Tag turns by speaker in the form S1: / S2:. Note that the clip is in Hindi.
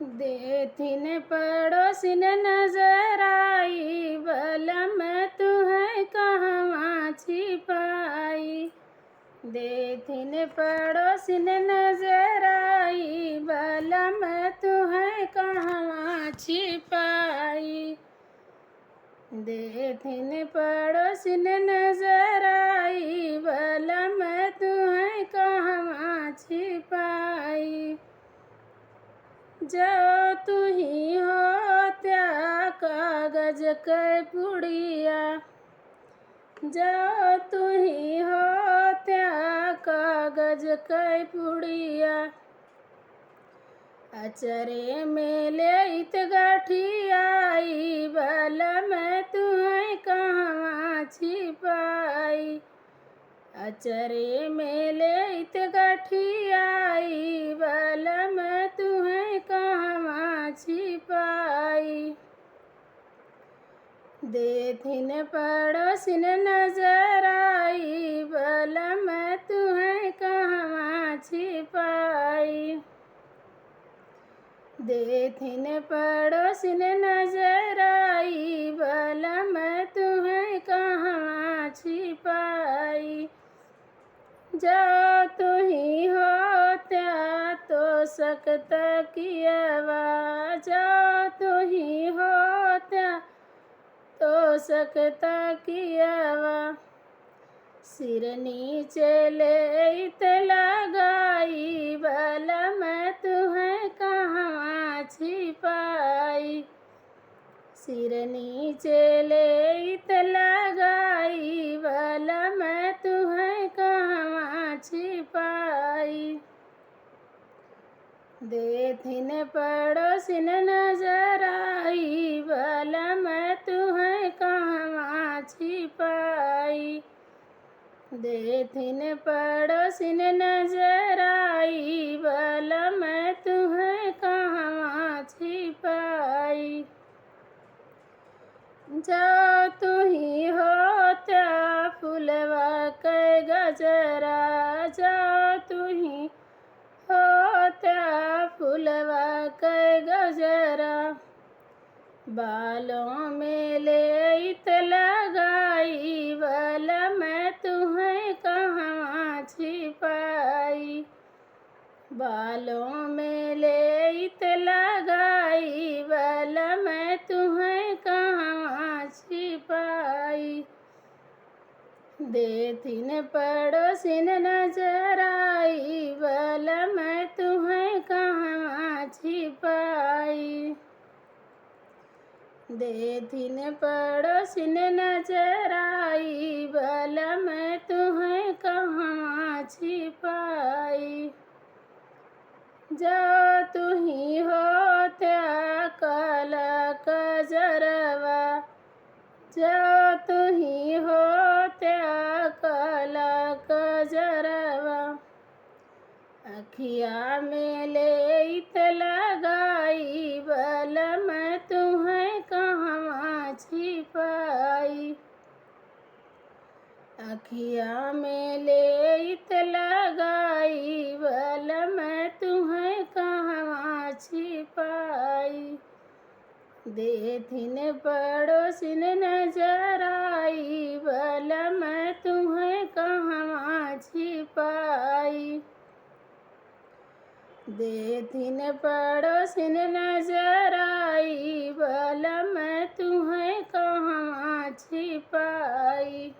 S1: देथिन पड़ोसिन नजर आई, बलम तुहै कहवा छिपाई। देथिन पड़ोसिन नजर आई, बलम तुहै कहवा छिपाई। देथिन पड़ोसिन नजर आई, बलम तुहै कहवा छिपाई। जो तुही हो त्या कागज कै पुड़िया, जो तुही हो त्या कागज कै पुड़िया। अचरे में लेइत गठियाई, बलम तुहै कहवा छिपाई। अचरे में लेइत गठियाई, बलम तुहै कहवा छिपाई। देथिन पड़ोसिन नजर आई, बलम तुहै कहवा छिपाई। देथिन पड़ोसिन नजर आई, बलम तुहै कहवा छिपाई। जो तुही हो त्या तोषक तकियवा, जो तुही हो त्या तोषक तकियवा। सिर नीचे लेइत लगाई, बलम तुहै कहवा छिपाई। सिर नीचे लेइत लगाई, बलम तुहै कहवा छिपाई। देथिन पड़ोसिन नजर आई, बलम तुहै कहवा छिपाई। देथिन पड़ोसिन नजर आई, बलम तुहै कहवा छिपाई। जो तुही हो त्या फुलवा कै गजरा, जो तुही हो त्या फुलवा कै गजरा। बालों में लेइत लगाई, बलम तुहै कहवा छिपाई। बालों में लेइत लगाई, बलम तुहै कहवा छिपाई। देथिन पड़ोसिन नजर आई, बलम तुहै कहवा छिपाई। देथिन पड़ोसिन नजर आई, बलम तुहै कहवा छिपाई। जो तुही हो त्या काला कजरवा, जो तुही हो त्या काला कजरवा। अखिया में लेइत लगाई, बलम तुहै कहवा छिपाई। अखिया में लेइत लगाई, बलम तुहै कहवा छिपाई। देथिन पड़ोसिन नजर आई, बलम तुहै कहवा छिपाई। देथिन पड़ोसिन नजर आई, बलम तुहै कहवा छिपाई।